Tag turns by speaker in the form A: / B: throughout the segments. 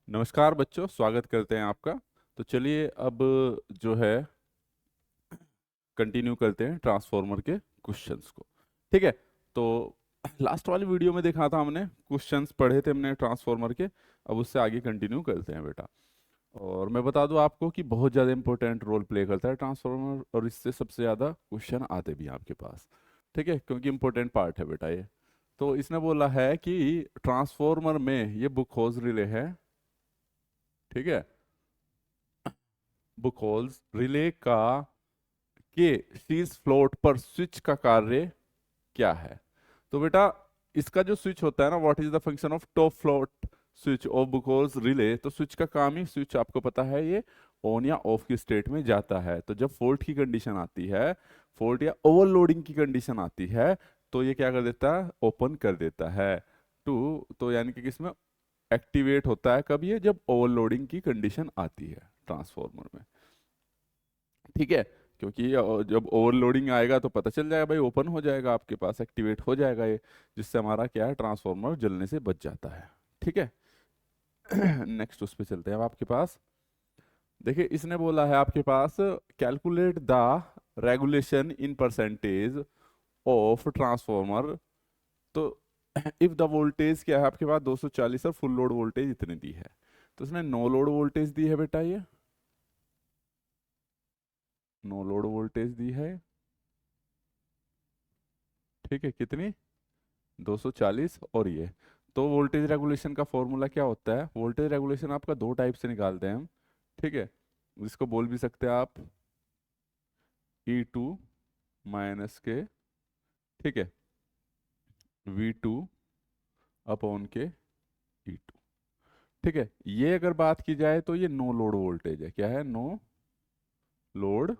A: नमस्कार बच्चों, स्वागत करते हैं आपका। तो चलिए अब जो है कंटिन्यू करते हैं ट्रांसफॉर्मर के क्वेश्चंस को। ठीक है। तो लास्ट वाली वीडियो में देखा था हमने, क्वेश्चंस पढ़े थे हमने ट्रांसफॉर्मर के। अब उससे आगे कंटिन्यू करते हैं बेटा। और मैं बता दूं आपको कि बहुत ज़्यादा इंपॉर्टेंट रोल प्ले करता है ट्रांसफॉर्मर, और इससे सबसे ज़्यादा क्वेश्चन आते भी हैं आपके पास। ठीक है, क्योंकि इंपॉर्टेंट पार्ट है बेटा ये। तो इसने बोला है कि ट्रांसफॉर्मर में ये बुकहोज रिले है। ठीक है, बुकहोल्स रिले का के शीर्ष फ्लोट पर स्विच का कार्य क्या है। तो बेटा इसका जो स्विच होता है ना, what is the function of top float switch of Buchholz relay. तो स्विच का काम ही, स्विच आपको पता है ये ऑन या ऑफ की स्टेट में जाता है। तो जब फॉल्ट की कंडीशन आती है, फॉल्ट या ओवरलोडिंग की कंडीशन आती है, तो ये क्या कर देता है, ओपन कर देता है टू। तो यानी कि किसमें एक्टिवेट होता है, कब ये, जब ओवरलोडिंग की कंडीशन आती है ट्रांसफॉर्मर में। ठीक है, क्योंकि जब ओवरलोडिंग आएगा तो पता चल जाएगा भाई, ओपन हो जाएगा आपके पास, एक्टिवेट हो जाएगा ये, जिससे हमारा क्या है, ट्रांसफॉर्मर जलने से बच जाता है। ठीक है। नेक्स्ट उस पे चलते हैं अब आपके पास। देखिए इसने बोला है आपके पास, calculate the regulation in percentage of transformer. तो इफ द वोल्टेज क्या है आपके पास, 240, और फुल लोड वोल्टेज इतनी दी है। तो इसने नो लोड वोल्टेज दी है बेटा, ये नो लोड वोल्टेज दी है। ठीक है, कितनी, 240। और ये तो वोल्टेज रेगुलेशन का फॉर्मूला क्या होता है, वोल्टेज रेगुलेशन आपका दो टाइप से निकालते हैं हम। ठीक है, जिसको बोल भी सकते हैं आप E2 - के, ठीक है, V2/के E2। ठीक है, ये अगर बात की जाए तो ये नो लोड वोल्टेज है। क्या है, नो लोड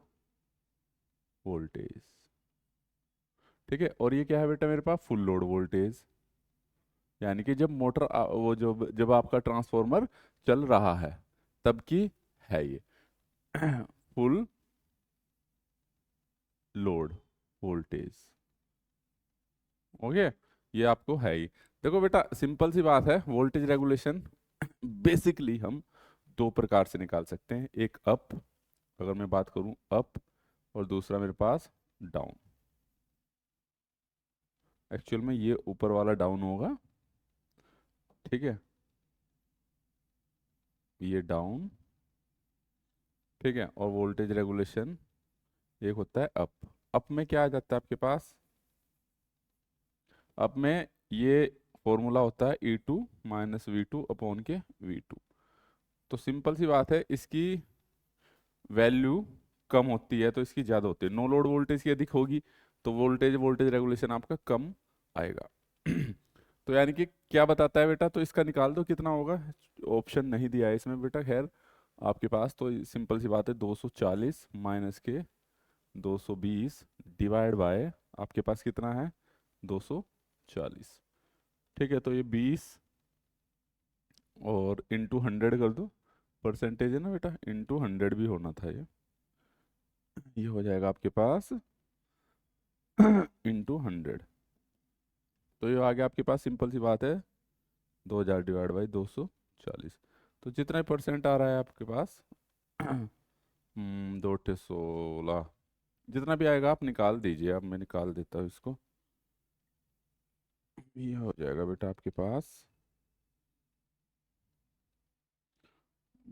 A: वोल्टेज। ठीक है, और ये क्या है बेटा मेरे पास, फुल लोड वोल्टेज। यानी कि जब मोटर वो जो जब आपका ट्रांसफॉर्मर चल रहा है तब की है ये फुल लोड वोल्टेज। ओके, ये आपको है ही। देखो बेटा सिंपल सी बात है, वोल्टेज रेगुलेशन बेसिकली हम दो प्रकार से निकाल सकते हैं। एक अप, अगर मैं बात करूं अप, और दूसरा मेरे पास डाउन। एक्चुअल में ये ऊपर वाला डाउन होगा। ठीक है, ये डाउन। ठीक है, और वोल्टेज रेगुलेशन एक होता है अप। अप में क्या आ जाता है आपके पास, अप में ये फॉर्मूला होता है E2 - V2/के V2। तो सिंपल सी बात है, इसकी वैल्यू कम होती है तो इसकी ज़्यादा होती है। नो लोड वोल्टेज की अधिक होगी तो वोल्टेज वोल्टेज रेगुलेशन आपका कम आएगा। तो यानी कि क्या बताता है बेटा, तो इसका निकाल दो कितना होगा। ऑप्शन नहीं दिया है इसमें बेटा, खैर आपके पास तो सिंपल सी बात है, 240 - के 220 डिवाइड बाय आपके पास कितना है, 240। ठीक है, तो ये 20 और इंटू 100 कर दो। परसेंटेज है ना बेटा, इंटू 100 भी होना था ये हो जाएगा आपके पास इंटू 100। तो ये आ गया आपके पास, सिंपल सी बात है, 2000 डिवाइड बाई 240। तो जितना परसेंट आ रहा है आपके पास 2 16, जितना भी आएगा आप निकाल दीजिए। अब मैं निकाल देता हूँ इसको। ये हो जाएगा बेटा आपके पास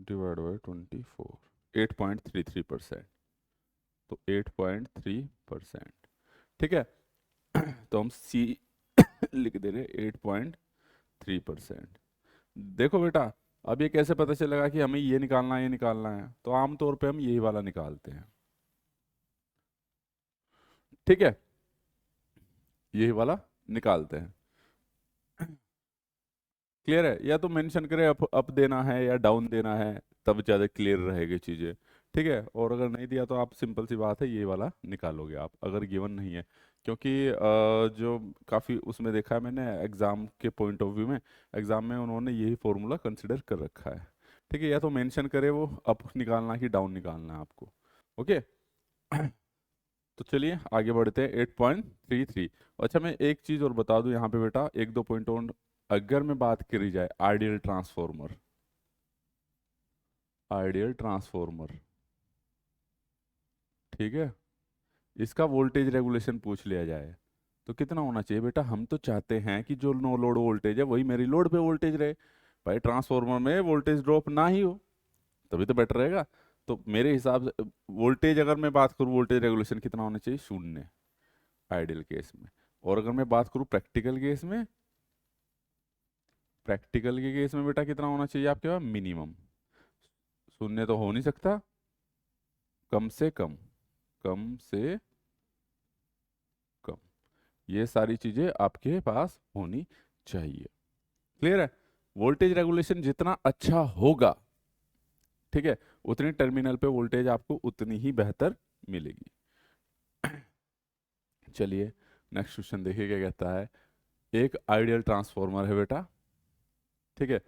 A: डिवाइड बाई 24, 8.33%। तो 8.3%। ठीक है। तो हम सी लिख दे रहे, 8.3%। देखो बेटा, अब ये कैसे पता चलेगा कि हमें ये निकालना है, ये निकालना है, तो आमतौर पे हम यही वाला निकालते हैं। ठीक है, यही वाला निकालते हैं। क्लियर है, या तो मेंशन करें अप देना है या डाउन देना है, तब ज़्यादा क्लियर रहेगी चीज़ें। ठीक है, और अगर नहीं दिया तो आप सिंपल सी बात है, ये वाला निकालोगे आप, अगर गिवन नहीं है। क्योंकि जो काफ़ी उसमें देखा है मैंने एग्ज़ाम के पॉइंट ऑफ व्यू में, एग्ज़ाम में उन्होंने यही फॉर्मूला कंसिडर कर रखा है। ठीक है, या तो मेंशन करे वो अप निकालना कि डाउन निकालना है आपको। ओके। तो चलिए आगे बढ़ते हैं, 8.33। अच्छा मैं एक चीज़ और बता दूं यहाँ पे बेटा, एक दो पॉइंट और। अगर मैं बात करी जाए आइडियल ट्रांसफॉर्मर, आइडियल ट्रांसफॉर्मर, ठीक है, इसका वोल्टेज रेगुलेशन पूछ लिया जाए तो कितना होना चाहिए बेटा? हम तो चाहते हैं कि जो नो लोड वोल्टेज है वही मेरी लोड पे वोल्टेज रहे, भाई ट्रांसफॉर्मर में वोल्टेज ड्रॉप ना ही हो, तभी तो बेटर रहेगा। तो मेरे हिसाब से वोल्टेज, अगर मैं बात करूँ वोल्टेज रेगुलेशन कितना होना चाहिए? शून्य, आइडियल केस में। और अगर मैं बात करूँ प्रैक्टिकल केस में, प्रैक्टिकल के केस में बेटा कितना होना चाहिए आपके पास? मिनिमम, शून्य तो हो नहीं सकता, कम से कम, कम से कम, ये सारी चीजें आपके पास होनी चाहिए। क्लियर है? वोल्टेज रेगुलेशन जितना अच्छा होगा, ठीक है, उतनी टर्मिनल पे वोल्टेज आपको उतनी ही बेहतर मिलेगी। चलिए नेक्स्ट क्वेश्चन देखिए क्या कहता है। एक आइडियल ट्रांसफॉर्मर है बेटा, ठीक है,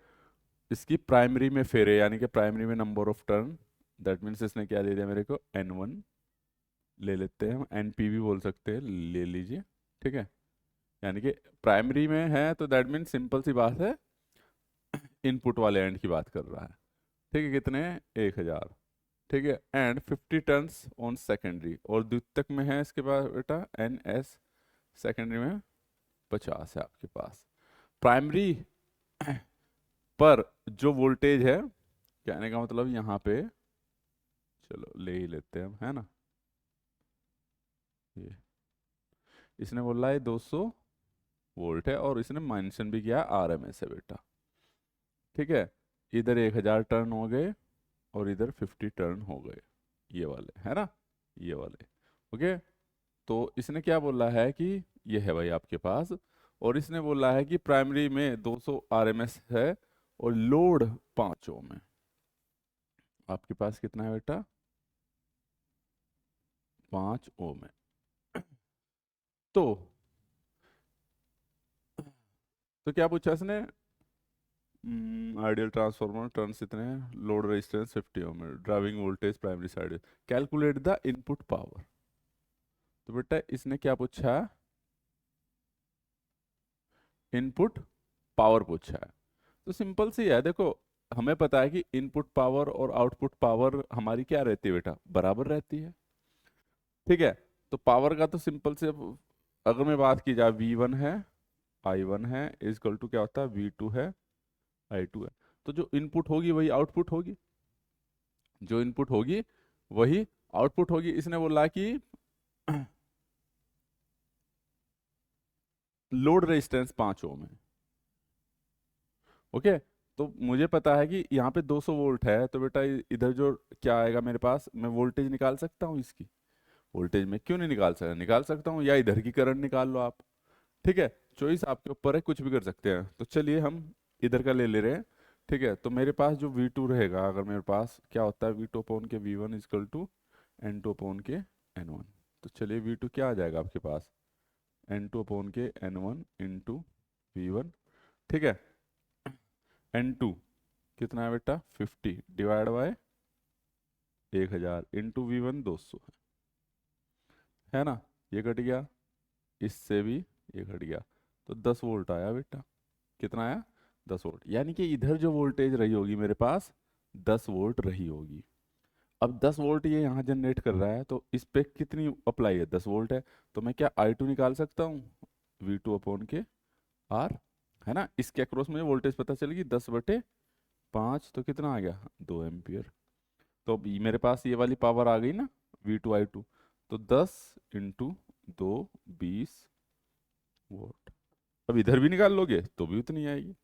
A: इसकी प्राइमरी में फेरे यानी कि प्राइमरी में number of turn, that means इसने क्या दे दिया मेरे को? N1 ले लेते हैं हम, NP भी बोल सकते हैं, ले लीजिए, ठीक है। यानी कि प्राइमरी में है तो दैट मीन्स सिंपल सी बात है, इनपुट वाले एंड की बात कर रहा है, ठीक है। कितने? 1000, ठीक है। एंड 50 टर्न्स ऑन सेकेंडरी, और द्वितीयक में है इसके पास बेटा NS, सेकेंडरी में 50 है आपके पास। प्राइमरी पर जो वोल्टेज है, कहने का मतलब यहाँ पे, चलो ले ही लेते हैं हम, है ना, ये इसने बोला है 200 वोल्ट है, और इसने मेंशन भी किया RMS है बेटा, ठीक है। इधर 1000 टर्न हो गए और इधर 50 टर्न हो गए, ये वाले है ना, ये वाले, ओके। तो इसने क्या बोला है कि ये है भाई आपके पास, और इसने बोला है कि प्राइमरी में 200 RMS है और लोड 5 ओम है। आपके पास कितना है बेटा? 5 ओम है। तो क्या पूछा इसने? आइडियल ट्रांसफॉर्मर टर्न्स इतने हैं, लोड रेजिस्टेंस 50 ओम है, driving voltage primary side, calculate the input power. तो बेटा इसने क्या पूछा? इनपुट पावर पूछा है। तो सिंपल सी है, देखो हमें पता है कि इनपुट पावर और आउटपुट पावर हमारी क्या रहती है बेटा? बराबर रहती है, ठीक है। तो पावर का तो सिंपल से, अगर मैं बात की जाए, V1 है, I1 है, इजकल टू क्या होता है? V2 है, I2 है। तो जो इनपुट होगी वही आउटपुट होगी, जो इनपुट होगी वही आउटपुट होगी। इसने बोला कि लोड रेजिस्टेंस 5 ओम है, ओके। तो मुझे पता है कि यहाँ पे 200 वोल्ट है, तो बेटा इधर जो क्या आएगा मेरे पास, मैं वोल्टेज निकाल सकता हूँ इसकी। वोल्टेज में क्यों नहीं निकाल सकता? निकाल सकता हूँ, या इधर की करंट निकाल लो आप, ठीक है। चॉइस आपके ऊपर है, कुछ भी कर सकते हैं। तो चलिए हम इधर का ले ले रहे हैं, ठीक है। तो मेरे पास जो V2 रहेगा, अगर मेरे पास क्या होता है, V2 अपॉन के V1 is equal to N2 upon के N1। तो चलिए V2 क्या आ जाएगा आपके पास? N2 अपॉन के N1 इंटू V1, ठीक है। N2 कितना है बेटा? 50 डिवाइड बाय 1000 इंटू V1 200 है ना, ये कट गया, इससे भी ये कट गया, तो 10 वोल्ट आया बेटा। कितना आया? 10 वोल्ट, यानी कि इधर जो वोल्टेज रही होगी मेरे पास 10 वोल्ट रही होगी। अब 10 वोल्ट ये यहाँ जनरेट कर रहा है, तो इस पे कितनी अप्लाई है? 10 वोल्ट है। तो मैं क्या I2 निकाल सकता हूँ? V2 अपॉन के R, है ना। इसके अक्रॉस मुझे वोल्टेज पता चलेगी 10/5, तो कितना आ गया? 2 एम्पियर। तो अब मेरे पास ये वाली पावर आ गई ना, V2 I2, तो 10 इंटू 2 20 वोल्ट। अब इधर भी निकाल लोगे तो भी उतनी आएगी,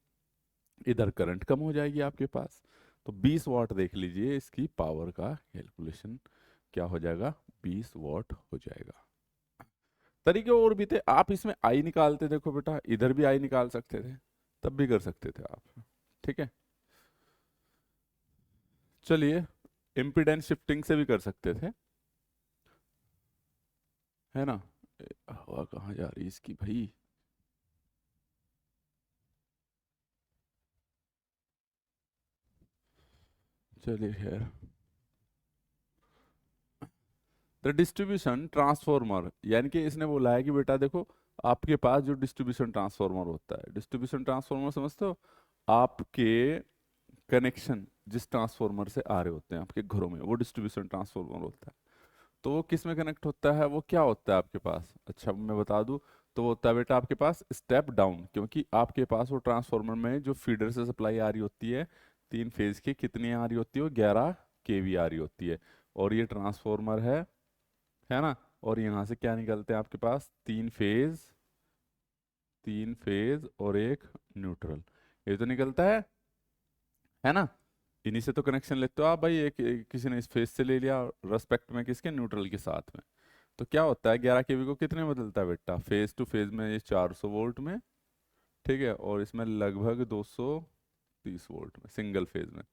A: इधर करंट कम हो जाएगी आपके पास। तो 20 वाट देख लीजिए, इसकी पावर का कैलकुलेशन क्या हो जाएगा? 20 वाट हो जाएगा। तरीके और भी थे, आप इसमें आई निकालते, देखो बेटा इधर भी आई निकाल सकते थे, तब भी कर सकते थे आप, ठीक है। चलिए इम्पीडेंस शिफ्टिंग से भी कर सकते थे, है ना। हवा कहाँ जा रही है इसकी भाई? चलिए खैर, द डिस्ट्रीब्यूशन ट्रांसफॉर्मर, यानी कि इसने बोला है कि बेटा देखो आपके पास जो डिस्ट्रीब्यूशन ट्रांसफॉर्मर होता है, डिस्ट्रीब्यूशन ट्रांसफॉर्मर समझते हो? आपके कनेक्शन जिस ट्रांसफॉर्मर से आ रहे होते हैं आपके घरों में, वो डिस्ट्रीब्यूशन ट्रांसफॉर्मर होता है। तो वो किस में कनेक्ट होता है, वो क्या होता है आपके पास, अच्छा मैं बता दूं, तो वो होता है बेटा आपके पास स्टेप डाउन, क्योंकि आपके पास वो ट्रांसफॉर्मर में जो फीडर से सप्लाई आ रही होती है 3 फेज की, कितनी आ रही होती है, वो 11 kV आ रही होती है। और ये ट्रांसफॉर्मर है ना, और यहाँ से क्या निकलते हैं आपके पास 3 फेज और एक न्यूट्रल, ये तो निकलता है ना। इन्हीं से तो कनेक्शन लेते हो आप भाई, एक किसी ने इस फेज से ले लिया रेस्पेक्ट में किसके, न्यूट्रल के साथ में। तो क्या होता है 11 kV को कितने में बदलता है बेटा, फेज टू फेज में ये 400 वोल्ट में, ठीक है, और इसमें लगभग 230 वोल्ट में सिंगल फेज में।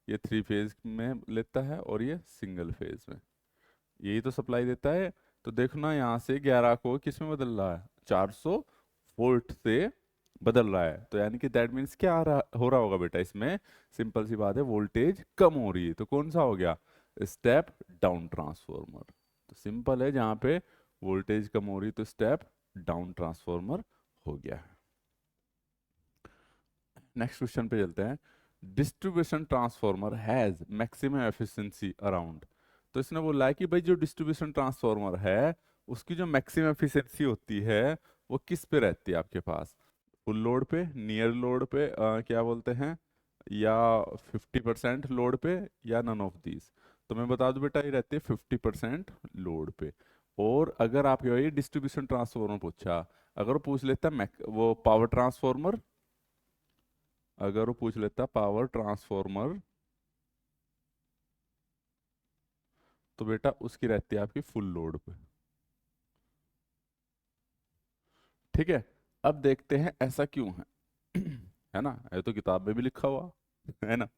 A: ये 3 फेज में लेता है और ये सिंगल फेज में, यही तो सप्लाई देता है। तो देखो ना यहाँ से 11 को किस में बदल रहा है, 400 वोल्ट से बदल रहा है, तो यानी कि दैट मीन्स क्या हो रहा होगा बेटा इसमें, सिंपल सी बात है, वोल्टेज कम हो रही है, तो कौन सा हो गया, स्टेप डाउन ट्रांसफॉर्मर। तो सिंपल है, जहाँ पे वोल्टेज कम हो रही तो स्टेप डाउन ट्रांसफॉर्मर हो गया। नेक्स्ट क्वेश्चन पे चलते हैं। Distribution transformer has maximum efficiency around. तो इसने बोला है कि भाई जो डिस्ट्रीब्यूशन ट्रांसफॉर्मर है उसकी जो मैक्सिमम एफिशिएंसी होती है वो किस पे रहती है आपके पास, फुल लोड पे, नियर लोड पे, क्या बोलते हैं, या 50% लोड पे, या नन ऑफ दीज। तो मैं बता दूं बेटा, ये रहती है 50% लोड पे। और अगर आप ये डिस्ट्रीब्यूशन ट्रांसफॉर्मर पूछा, अगर वो पूछ लेता वो पावर ट्रांसफॉर्मर, अगर वो पूछ लेता पावर ट्रांसफॉर्मर, तो बेटा उसकी रहती है आपकी फुल लोड पे, ठीक है। अब देखते हैं ऐसा क्यों है है ना, ये तो किताब में भी लिखा हुआ है ना।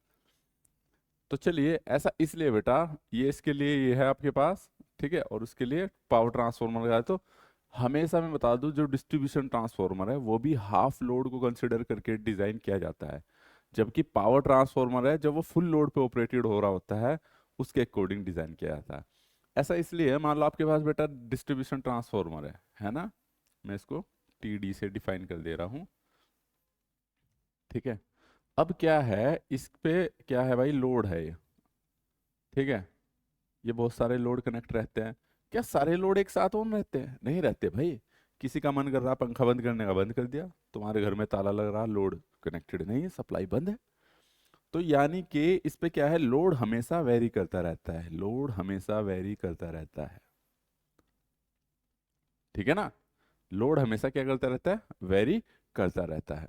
A: तो चलिए, ऐसा इसलिए बेटा, ये इसके लिए ये है आपके पास, ठीक है, और उसके लिए पावर ट्रांसफॉर्मर का है। तो हमेशा मैं बता दूं, जो डिस्ट्रीब्यूशन ट्रांसफॉर्मर है वो भी हाफ लोड को कंसिडर करके डिजाइन किया जाता है, जबकि पावर ट्रांसफॉर्मर है जब वो फुल लोड पे ऑपरेटेड हो रहा होता है उसके अकॉर्डिंग डिजाइन किया जाता है। ऐसा इसलिए है, मान लो आपके पास बेटा डिस्ट्रीब्यूशन ट्रांसफॉर्मर है ना, मैं इसको टीडी से डिफाइन कर दे रहा हूँ, ठीक है। अब क्या है, इस पे क्या है भाई, लोड है ये, ठीक है, ये बहुत सारे लोड कनेक्ट रहते हैं। क्या सारे लोड एक साथ ऑन रहते हैं, नहीं रहते भाई। किसी का मन कर रहा पंखा बंद करने का, बंद कर दिया, तुम्हारे घर में ताला लग रहा, लोड कनेक्टेड नहीं है, सप्लाई बंद है। तो यानी कि इस पे क्या है, लोड हमेशा वेरी करता रहता है, लोड हमेशा वेरी करता रहता है, ठीक है ना। लोड हमेशा क्या करता रहता है, वेरी करता रहता है,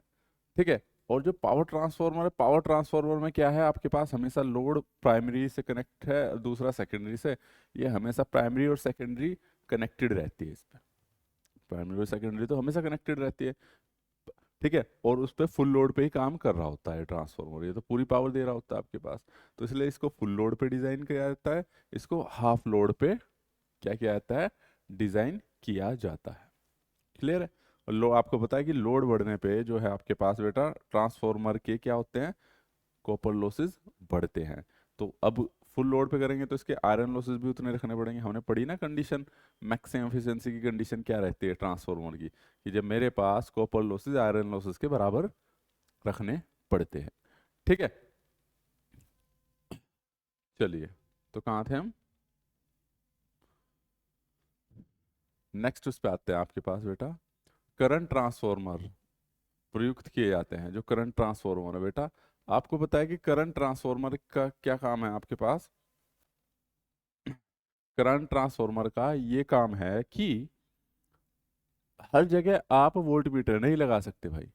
A: ठीक है। और जो पावर ट्रांसफॉर्मर है, पावर ट्रांसफॉर्मर में क्या है, आपके पास हमेशा लोड प्राइमरी से कनेक्ट है, दूसरा सेकेंडरी से, ये हमेशा प्राइमरी और सेकेंडरी कनेक्टेड रहती है इस पे, प्राइमरी और सेकेंडरी तो हमेशा कनेक्टेड रहती है, ठीक है। और उस पे फुल लोड पे ही काम कर रहा होता है ट्रांसफॉर्मर, ये तो पूरी पावर दे रहा होता है आपके पास। तो इसलिए इसको फुल लोड पे डिजाइन किया जाता है, इसको हाफ लोड पे क्या किया जाता है, डिजाइन किया जाता है, क्लियर है। और लो आपको पता है कि लोड बढ़ने पे जो है आपके पास बेटा ट्रांसफॉर्मर के क्या होते हैं, कॉपर लॉसेस बढ़ते हैं। तो अब फुल लोड पे करेंगे तो इसके आयरन लॉसेस भी उतने रखने पड़ेंगे, हमने पढ़ी ना कंडीशन, मैक्सिमम एफिशिएंसी की कंडीशन क्या रहती है ट्रांसफॉर्मर की, कि जब मेरे पास कॉपर लॉसेस आयरन लॉसेस के बराबर रखने पड़ते हैं, ठीक है। चलिए, तो कहाँ थे हम, नेक्स्ट उस पे आते हैं आपके पास बेटा, करंट ट्रांसफॉर्मर प्रयुक्त किए जाते हैं। जो करंट ट्रांसफॉर्मर है बेटा, आपको पता है कि करंट ट्रांसफॉर्मर का क्या काम है आपके पास, करंट ट्रांसफॉर्मर का ये काम है कि हर जगह आप वोल्ट मीटर नहीं लगा सकते भाई,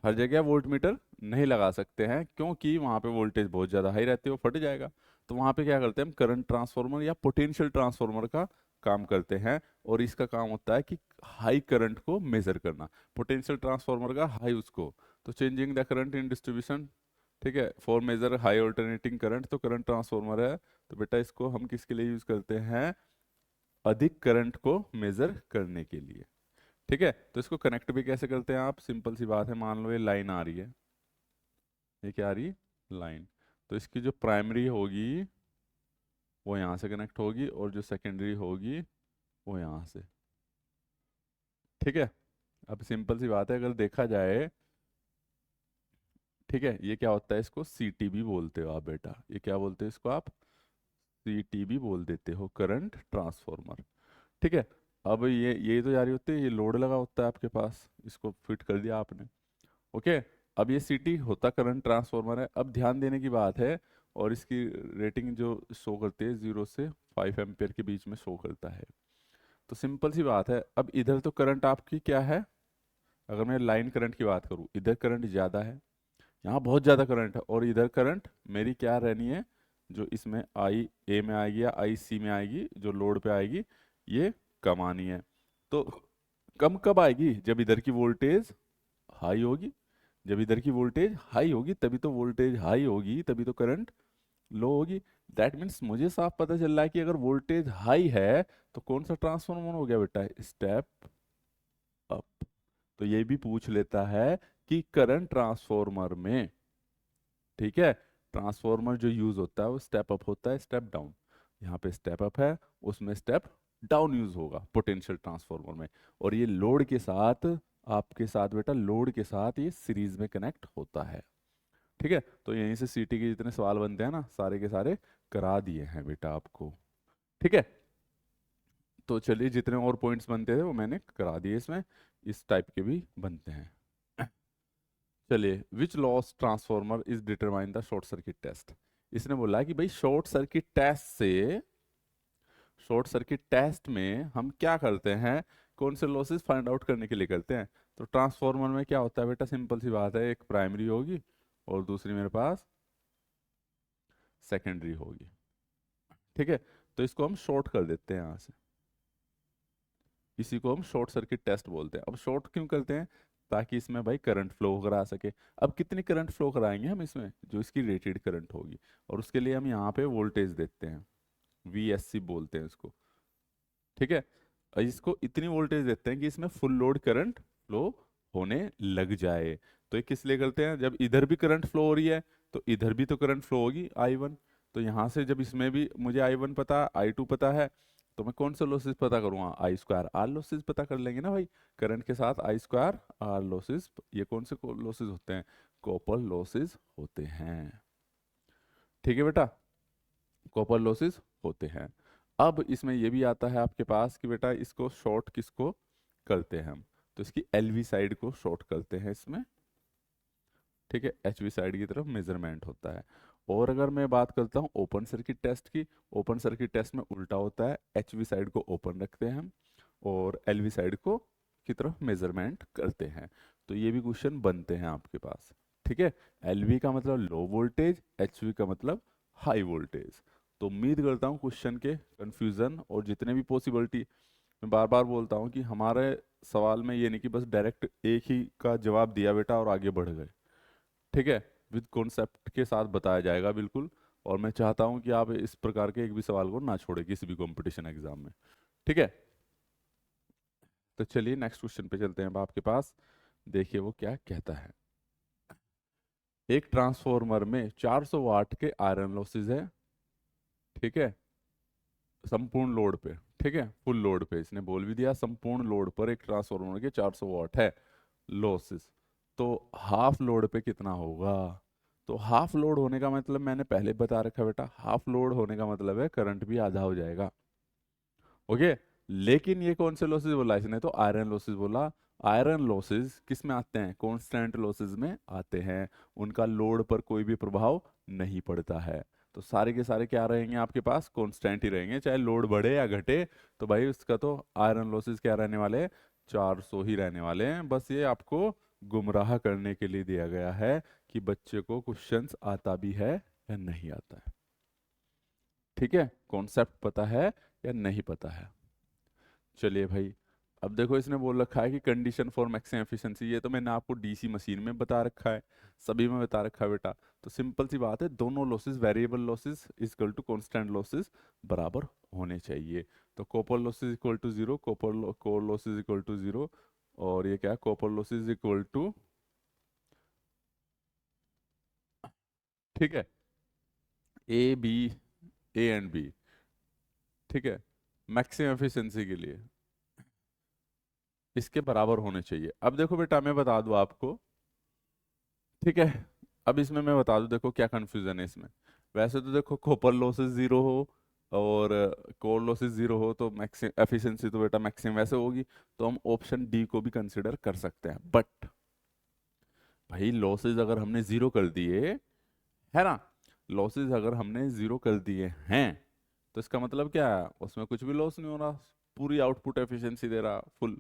A: हर जगह वोल्ट मीटर नहीं लगा सकते हैं, क्योंकि वहां पे वोल्टेज बहुत ज्यादा हाई रहती है, वो फट जाएगा। तो वहां पे क्या करते हैं हम, करंट ट्रांसफॉर्मर या पोटेंशियल ट्रांसफॉर्मर का काम करते हैं, और इसका काम होता है कि हाई करंट को मेजर करना, पोटेंशियल ट्रांसफॉर्मर का हाई उसको, तो changing the current in distribution, ठीक है, for measure high alternating current, तो करंट ट्रांसफॉर्मर है। तो बेटा इसको हम किसके लिए यूज करते हैं, अधिक करंट को मेजर करने के लिए, ठीक है। तो इसको कनेक्ट भी कैसे करते हैं आप, सिंपल सी बात है, मान लो ये लाइन आ रही है, ये क्या आ रही है, लाइन, तो इसकी जो प्राइमरी होगी वो यहाँ से कनेक्ट होगी, और जो सेकेंडरी होगी वो यहाँ से, ठीक है। अब सिंपल सी बात है, अगर देखा जाए, ठीक है, ये क्या होता है, इसको CTB बोलते हो आप बेटा, ये क्या बोलते हो इसको आप, CTB बोल देते हो, करंट ट्रांसफॉर्मर। ठीक है, अब ये तो जारी होते है, ये लोड लगा होता है आपके पास, इसको फिट कर दिया आपने। ओके, अब ये CT होता करंट ट्रांसफॉर्मर है। अब ध्यान देने की बात है, और इसकी रेटिंग जो शो करती है 0 से 5 एम्पियर के बीच में शो करता है। तो सिंपल सी बात है, अब इधर तो करंट आपकी क्या है, अगर मैं लाइन करंट की बात करूँ, इधर करंट ज़्यादा है, यहाँ बहुत ज़्यादा करंट है, और इधर करंट मेरी क्या रहनी है, जो इसमें आई ए में आएगी या आई सी में आएगी, जो लोड पे आएगी, ये कम आनी है। तो कम कब आएगी, जब इधर की वोल्टेज हाई होगी। जब इधर की वोल्टेज हाई होगी तभी तो वोल्टेज हाई होगी, तभी तो करंट लो होगी। दैट मीन्स मुझे साफ पता चल रहा है कि अगर वोल्टेज हाई है तो कौन सा ट्रांसफॉर्मर हो गया बेटा, स्टेप अप। तो ये भी पूछ लेता है कि करंट ट्रांसफॉर्मर में, ठीक है, ट्रांसफॉर्मर जो यूज होता है वो स्टेप अप होता है, स्टेप डाउन। यहाँ पे स्टेप अप है, उसमें स्टेप डाउन यूज होगा पोटेंशियल ट्रांसफॉर्मर में। और ये लोड के साथ, आपके साथ बेटा, लोड के साथ ये सीरीज में कनेक्ट होता है। ठीक है, तो यहीं से CT के जितने सवाल बनते हैं ना, सारे के सारे करा दिए हैं बेटा आपको। ठीक है, तो चलिए, जितने और पॉइंट्स बनते थे वो मैंने करा दिए इसमें, इस टाइप के भी बनते हैं। चलिए, which loss transformer is determine the short circuit test. इसने बोला है कि भाई शॉर्ट सर्किट टेस्ट में हम क्या करते हैं, कौन से लॉसेस फाइंड आउट करने के लिए करते हैं। तो ट्रांसफॉर्मर में क्या होता है बेटा, सिंपल सी बात है, एक प्राइमरी होगी और दूसरी मेरे पास सेकेंडरी होगी। ठीक है, तो इसको हम शॉर्ट कर देते हैं यहाँ से, इसी को हम शॉर्ट सर्किट टेस्ट बोलते हैं। अब शॉर्ट क्यों करते हैं, ताकि इसमें भाई करंट फ्लो करा सके। अब कितनी करंट फ्लो कराएंगे हम इसमें, जो इसकी रेटेड करंट होगी, और उसके लिए हम यहाँ पे वोल्टेज देते हैं, VSC बोलते हैं इसको। ठीक है, और इसको इतनी वोल्टेज देते हैं कि इसमें फुल लोड करंट फ्लो होने लग जाए। तो ये किस लिए करते हैं, जब इधर भी करंट फ्लो हो रही है तो इधर भी तो करंट फ्लो होगी, I1। तो यहाँ से जब इसमें भी मुझे I1 पता, I2 पता है, तो मैं कौन से लॉसेस पता करूँगा, I2R लॉसेस पता कर लेंगे ना भाई। करंट के साथ I2R लॉसेस, ये कौन से लॉसेस होते हैं, कॉपर लॉसेस होते हैं। ठीक है बेटा, कॉपर लॉसेस होते हैं। अब इसमें ये भी आता है आपके पास कि बेटा इसको शॉर्ट किसको करते हैं हम, तो इसकी LV साइड को शॉर्ट करते हैं इसमें। ठीक है, HV साइड की तरफ मेजरमेंट होता है। और अगर मैं बात करता हूँ ओपन सर्किट टेस्ट की, ओपन सर्किट टेस्ट में उल्टा होता है, HV साइड को ओपन रखते हैं हम और LV साइड को की तरफ मेजरमेंट करते हैं। तो ये भी क्वेश्चन बनते हैं आपके पास। ठीक है, LV का मतलब लो वोल्टेज, HV का मतलब हाई वोल्टेज। तो उम्मीद करता हूँ क्वेश्चन के कंफ्यूजन और जितने भी पॉसिबिलिटी, मैं बार बार बोलता हूँ कि हमारे सवाल में ये नहीं कि बस डायरेक्ट एक ही का जवाब दिया बेटा और आगे बढ़ गए। ठीक है, विद कॉन्सेप्ट के साथ बताया जाएगा बिल्कुल। और मैं चाहता हूं कि आप इस प्रकार के एक भी सवाल को ना छोड़े किसी भी कंपटीशन एग्जाम में। ठीक है, तो चलिए नेक्स्ट क्वेश्चन पे चलते हैं अब आपके पास, देखिए वो क्या कहता है। एक ट्रांसफॉर्मर में 400 वाट के आयरन लॉसेज है, ठीक है, संपूर्ण लोड पे। ठीक है, फुल लोड पे, इसने बोल भी दिया संपूर्ण लोड पर एक ट्रांसफॉर्मर के 400 वाट है लॉसेस। तो हाफ लोड पे कितना होगा। तो हाफ लोड होने का मतलब मैंने पहले बता रखा है बेटा, हाफ लोड होने का मतलब है करंट भी आधा हो जाएगा। ओके, लेकिन ये कौन से लॉसेस बोला इसने, तो आयरन लॉसेस बोला। आयरन लॉसेस किस में आते हैं, कांस्टेंट लॉसेस में आते हैं, उनका लोड पर कोई भी प्रभाव नहीं पड़ता है। तो सारे के सारे क्या रहेंगे आपके पास, कांस्टेंट ही रहेंगे, चाहे लोड बढ़े या घटे। तो भाई उसका तो आयरन लॉसेस क्या रहने वाले हैं, 400 ही रहने वाले हैं। बस ये आपको गुमराह करने के लिए दिया गया है कि बच्चे को क्वेश्चंस आता भी है या नहीं आता है। ठीक है, कॉन्सेप्ट पता है या नहीं पता है। चलिए भाई, अब देखो इसने बोल रखा है कि कंडीशन फॉर मैक्सिमम एफिशिएंसी, ये तो मैंने आपको DC मशीन में बता रखा है, सभी में बता रखा है बेटा। तो सिंपल सी बात है, दोनों losses, variable losses equal to constant losses बराबर होने चाहिए। तो copper losses equal to 0, core losses equal to 0, और ये क्या है, कॉपर लॉसेस इक्वल टू, ठीक है, A B, A and B। ठीक है, मैक्सिमम एफिशिएंसी के लिए इसके बराबर होने चाहिए। अब देखो बेटा मैं बता दूं आपको, ठीक है, अब इसमें मैं बता दूं, देखो क्या कंफ्यूजन है इसमें। वैसे तो देखो कॉपर लॉसेस जीरो हो और कोर लॉसेस जीरो हो तो मैक्सिमम एफिशिएंसी तो बेटा मैक्सिमम वैसे होगी, तो हम ऑप्शन डी को भी कंसिडर कर सकते हैं। बट भाई लॉसेस अगर हमने जीरो कर दिए है ना, लॉसेस अगर हमने जीरो कर दिए हैं तो इसका मतलब क्या है, उसमें कुछ भी लॉस नहीं हो रहा, पूरी आउटपुट एफिशिएंसी दे रहा फुल।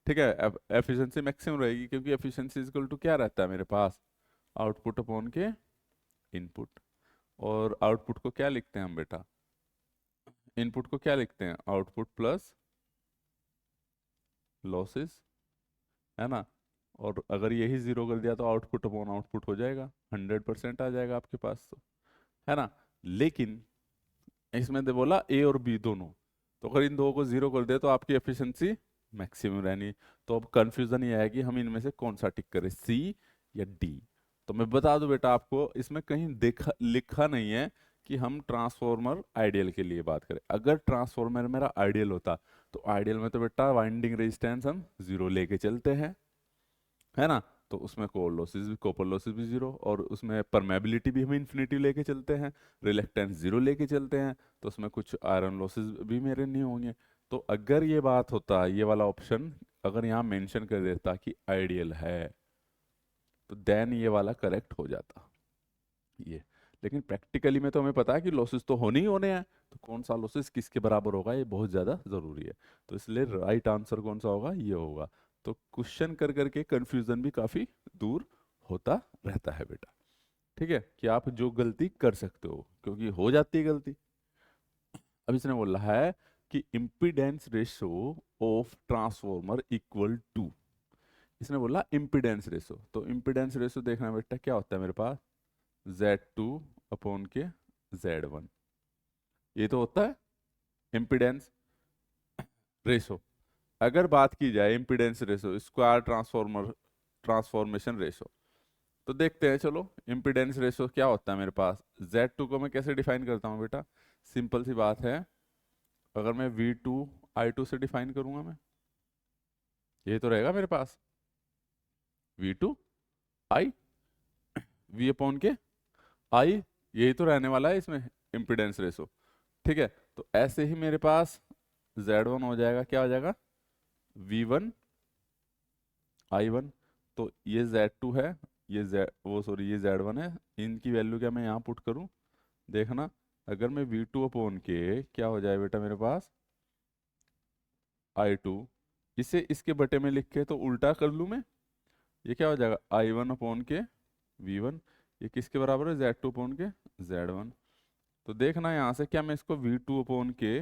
A: ठीक है, एफिशिएंसी मैक्सिमम रहेगी क्योंकि एफिशिएंसी इक्वल टू क्या रहता है मेरे पास, आउटपुट अपॉन के इनपुट। और आउटपुट को क्या लिखते हैं हम बेटा, इनपुट को क्या लिखते हैं, आउटपुट प्लस लॉसेस, है ना। और अगर यही जीरो कर दिया तो आउटपुट अपॉन आउटपुट हो जाएगा, 100% आ जाएगा आपके पास तो, है ना। लेकिन इसमें दे बोला ए और बी दोनों, तो अगर इन दो को जीरो कर दे तो आपकी एफिशिएंसी मैक्सिमम रहनी। तो अब कंफ्यूजन ये है कि हम इनमें से कौन सा टिक करें, सी या डी। तो मैं बता दूं बेटा आपको, इसमें कहीं देखा लिखा नहीं है कि हम ट्रांसफॉर्मर आइडियल के लिए बात करें। अगर ट्रांसफॉर्मर मेरा आइडियल होता तो आइडियल में तो बेटा वाइंडिंग रेजिस्टेंस हम जीरो लेके चलते हैं, है ना। तो उसमें कोर लॉसेस भी, कॉपर लॉसेस भी जीरो, और उसमें परमेबिलिटी भी हम इन्फिनिटी लेके चलते हैं, रिलेक्टेंस जीरो लेके चलते हैं, तो उसमें कुछ आयरन लॉसेस भी मेरे नहीं होंगे। तो अगर ये बात होता, ये वाला ऑप्शन अगर यहाँ मेंशन कर देता कि आइडियल है, तो देन ये वाला करेक्ट हो जाता ये। लेकिन प्रैक्टिकली में तो हमें पता है कि लॉसेस तो होने ही होने हैं, तो कौन सा लॉसेस किसके बराबर होगा ये बहुत ज़्यादा ज़रूरी है। तो इसलिए राइट आंसर कौन सा होगा, ये होगा। तो क्वेश्चन कर करके कंफ्यूजन भी काफ़ी दूर होता रहता है बेटा। ठीक है, कि आप जो गलती कर सकते हो, क्योंकि हो जाती है गलती। अब इसने बोला है कि impedance ratio of transformer equal to, इसने बोला इम्पीडेंस रेशो। तो इम्पीडेंस रेशो देखना बेटा क्या होता है मेरे पास, Z2 अपॉन के Z1, ये तो होता है इम्पीडेंस रेशो। अगर बात की जाए impedance ratio square transformer transformation ratio, तो देखते हैं चलो इम्पीडेंस रेशो क्या होता है मेरे पास। Z2 को मैं कैसे डिफाइन करता हूँ बेटा, सिंपल सी बात है, अगर मैं V2 I2 से डिफाइन करूंगा मैं, ये तो रहेगा मेरे पास V2 I V अपॉन के I, यही तो रहने वाला है इसमें इम्पीडेंस रेशो। ठीक है, तो ऐसे ही मेरे पास Z1 हो जाएगा, क्या हो जाएगा, V1 I1। तो ये Z2 है, ये ये Z1 है, इनकी वैल्यू क्या मैं यहाँ पुट करूँ, देखना। अगर मैं V2 अपॉन के क्या हो जाए बेटा मेरे पास I2, इसे इसके बटे में लिख के तो उल्टा कर लूँ मैं, ये क्या हो जाएगा I1 अपॉन के V1, ये किसके बराबर है, Z2 अपॉन के Z1। तो देखना यहाँ से क्या मैं इसको V2 अपॉन के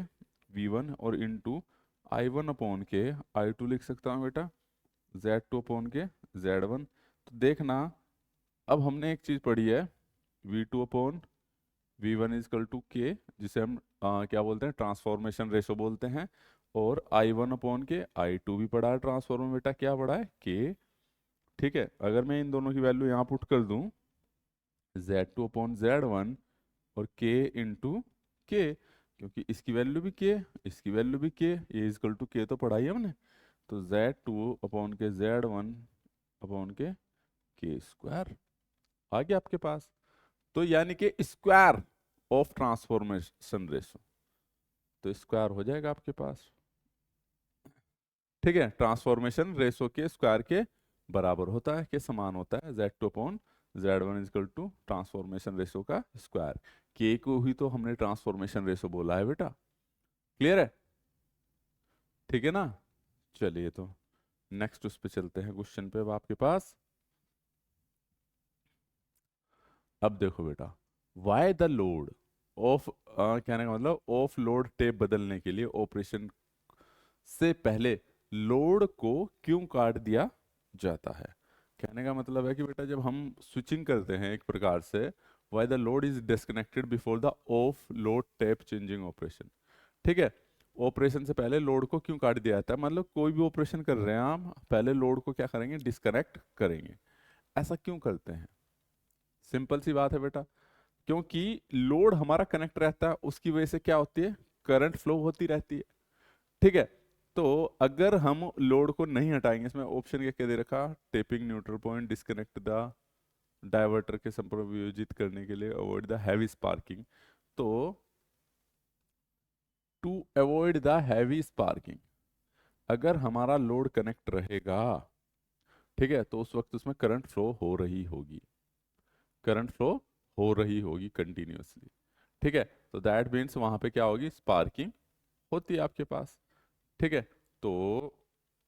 A: V1 और इंटू I1 अपॉन के I2 लिख सकता हूँ बेटा, Z2 अपॉन के Z1। तो देखना, अब हमने एक चीज़ पढ़ी है, V2 upon V1 is equal to के, जिसे हम क्या बोलते हैं, ट्रांसफॉर्मेशन रेशो बोलते हैं। और I1 अपॉन के I2 भी पढ़ा है, ट्रांसफॉर्मर बेटा क्या पढ़ा है, के। ठीक है, अगर मैं इन दोनों की वैल्यू यहाँ पुट कर दूँ, Z2 अपॉन Z1 और K इंटू के, क्योंकि इसकी वैल्यू भी के, इसकी वैल्यू भी के, ये इजकल टू के तो पढ़ा ही हमने। तो Z2 अपॉन के Z1 अपॉन के स्क्वायर आ गया आपके पास। तो यानी कि स्क्वायर ऑफ ट्रांसफॉर्मेशन रेशो, तो स्क्वायर हो जाएगा आपके पास। ठीक है, ट्रांसफॉर्मेशन रेशो के स्क्वायर के बराबर होता है, के समान होता है, Z2 upon Z1 equal to transformation ratio का स्क्वायर। के को ही तो हमने ट्रांसफॉर्मेशन रेशो बोला है बेटा, क्लियर है, ठीक है ना। चलिए तो नेक्स्ट उस पे चलते हैं, क्वेश्चन पे अब आपके पास। अब देखो बेटा, वाई द लोड ऑफ, कहने का मतलब ऑफ लोड टेप बदलने के लिए ऑपरेशन से पहले लोड को क्यों काट दिया जाता है। कहने का मतलब है कि बेटा जब हम स्विचिंग करते हैं एक प्रकार से, why the load is disconnected before the of load tap changing operation. ठीक है, ऑपरेशन से पहले लोड को क्यों काट दिया जाता है, मतलब कोई भी ऑपरेशन कर रहे हैं हम, पहले लोड को क्या करेंगे, डिस्कनेक्ट करेंगे। ऐसा क्यों करते हैं, सिंपल सी बात है बेटा, क्योंकि लोड हमारा कनेक्ट रहता है, उसकी वजह से क्या होती है, करंट फ्लो होती रहती है। ठीक है, तो अगर हम लोड को नहीं हटाएंगे, इसमें ऑप्शन क्या क्या दे रखा, tapping neutral point, disconnect the diverter के संप्रयोजित करने के लिए अवॉइड द हैवी स्पार्किंग। तो to avoid the heavy sparking, अगर हमारा लोड कनेक्ट रहेगा, ठीक है, तो उस वक्त उसमें करंट फ्लो हो रही होगी, करंट फ्लो हो रही होगी कंटिन्यूअसली, ठीक है। तो दैट मीन्स वहां पे क्या होगी, स्पार्किंग होती है आपके पास, ठीक है। तो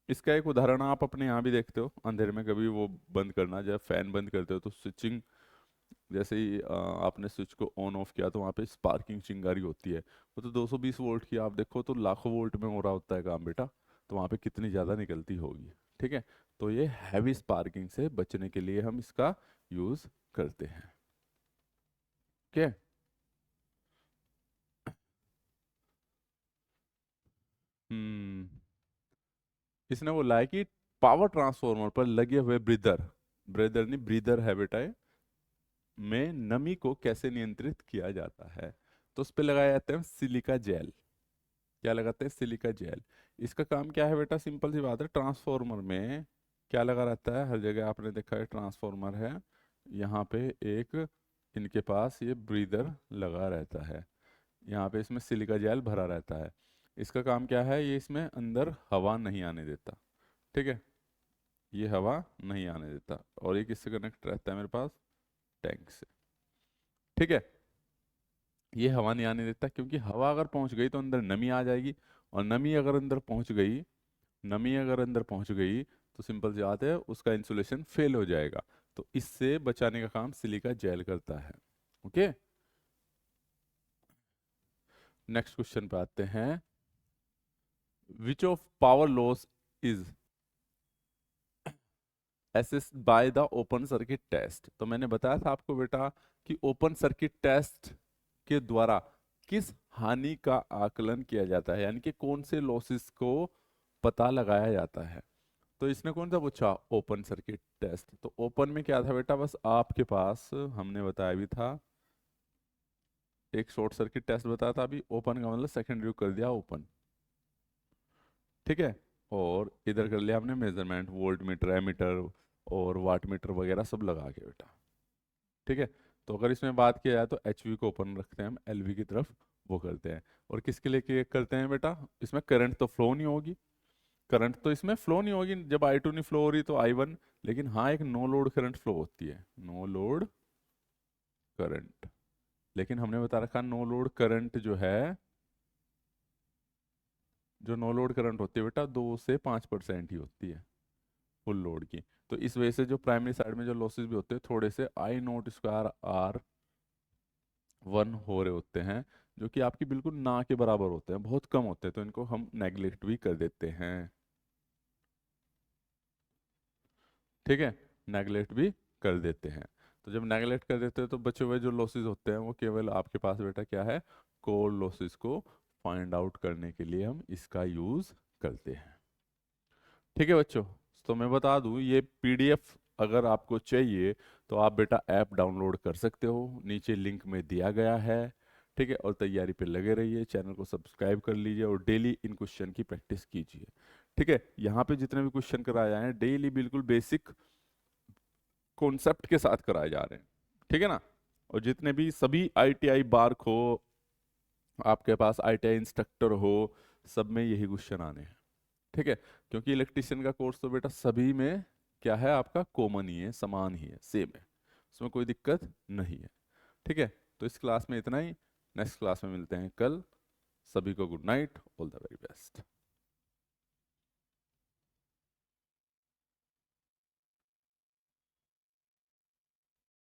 A: इसका एक उदाहरण आप अपने यहाँ भी देखते हो, अंधेरे में कभी वो बंद करना, जब फैन बंद करते हो तो स्विचिंग, जैसे ही आपने स्विच को ऑन ऑफ किया तो वहाँ पे स्पार्किंग चिंगारी होती है। वो तो 220 वोल्ट की, आप देखो तो लाखों वोल्ट में हो रहा होता है काम बेटा, तो वहाँ पे कितनी ज़्यादा निकलती होगी, ठीक है। तो ये हैवी स्पार्किंग से बचने के लिए हम इसका यूज़ करते हैं, ठीक है। हम्म इसने बोला है कि पावर ट्रांसफार्मर पर लगे हुए ब्रीदर, ब्रेदर नहीं ब्रीदर है बेटा ये, में नमी को कैसे नियंत्रित किया जाता है। तो उस पे लगाया जाता है सिलिका जेल। क्या लगाते हैं, सिलिका जेल। इसका काम क्या है बेटा, सिंपल सी बात है, ट्रांसफार्मर में क्या लगा रहता है, हर जगह आपने देखा है ट्रांसफार्मर है, यहाँ पे एक इनके पास ये ब्रीदर लगा रहता है, यहाँ पे इसमें सिलिका जेल भरा रहता है। इसका काम क्या है, ये इसमें अंदर हवा नहीं आने देता, ठीक है, ये हवा नहीं आने देता। और ये किससे कनेक्ट रहता है मेरे पास, टैंक से, ठीक है। ये हवा नहीं आने देता, क्योंकि हवा अगर पहुंच गई तो अंदर नमी आ जाएगी, और नमी अगर अंदर पहुंच गई, नमी अगर अंदर पहुंच गई तो सिंपल सी बात है उसका इंसुलेशन फेल हो जाएगा। तो इससे बचाने का काम सिलिका जेल करता है, ओके। नेक्स्ट क्वेश्चन पे आते हैं, which of power loss is assessed by the open circuit test. तो मैंने बताया था आपको बेटा कि ओपन सर्किट टेस्ट के द्वारा किस हानि का आकलन किया जाता है, यानी कि कौन से लॉसेस को पता लगाया जाता है। तो इसने कौन सा पूछा, ओपन सर्किट टेस्ट। तो ओपन में क्या था बेटा, बस आपके पास हमने बताया भी था, एक शॉर्ट सर्किट टेस्ट बताया था अभी, ओपन का मतलब सेकेंडरी कर दिया ओपन, ठीक है। और इधर कर लिया हमने मेजरमेंट, वोल्ट मीटर, एमीटर और वाट मीटर वगैरह सब लगा के बेटा, ठीक है। तो अगर इसमें बात किया जाए तो एचवी को ओपन रखते हैं हम, एलवी की तरफ वो करते हैं। और किसके लिए करते हैं बेटा, इसमें करंट तो फ्लो नहीं होगी, करंट तो इसमें फ्लो नहीं होगी, जब आई टू नहीं फ्लो हो रही तो आई वन, लेकिन हाँ एक नो लोड करंट फ्लो होती है, नो लोड करंट। लेकिन हमने बता रखा नो लोड करंट जो है, जो नो लोड करंट होती है बेटा 2 से 5% ही होती है फुल लोड की। तो इस वजह से जो प्राइमरी साइड में जो लॉसेस भी होते हैं थोड़े से आई नोट स्क्वायर आर वन हो रहे होते हैं, जो कि आपकी बिल्कुल ना के बराबर होते हैं, बहुत कम होते हैं, तो इनको हम नेग्लेक्ट भी कर देते हैं, ठीक है, नेग्लेक्ट भी कर देते हैं। तो जब नेग्लेक्ट कर देते हैं तो बचे हुए जो लॉसेस होते हैं वो केवल आपके पास बेटा क्या है, कोर लॉसेस को फाइंड आउट करने के लिए हम इसका यूज करते हैं, ठीक है बच्चों। तो मैं बता दूं ये पीडीएफ अगर आपको चाहिए तो आप बेटा ऐप डाउनलोड कर सकते हो, नीचे लिंक में दिया गया है, ठीक है। और तैयारी पे लगे रहिए, चैनल को सब्सक्राइब कर लीजिए और डेली इन क्वेश्चन की प्रैक्टिस कीजिए, ठीक है। यहाँ पे जितने भी क्वेश्चन कराए जाए हैं डेली बिल्कुल बेसिक कॉन्सेप्ट के साथ कराए जा रहे हैं, ठीक है ना। और जितने भी सभी आईटीआई बार्क हो, आपके पास आईटीआई इंस्ट्रक्टर हो, सब में यही क्वेश्चन आने हैं, ठीक है। क्योंकि इलेक्ट्रिशियन का कोर्स तो बेटा सभी में क्या है, आपका कॉमन ही है, समान ही है, सेम है, उसमें कोई दिक्कत नहीं है, ठीक है। तो इस क्लास में इतना ही, नेक्स्ट क्लास में मिलते हैं कल। सभी को good night, all the very best.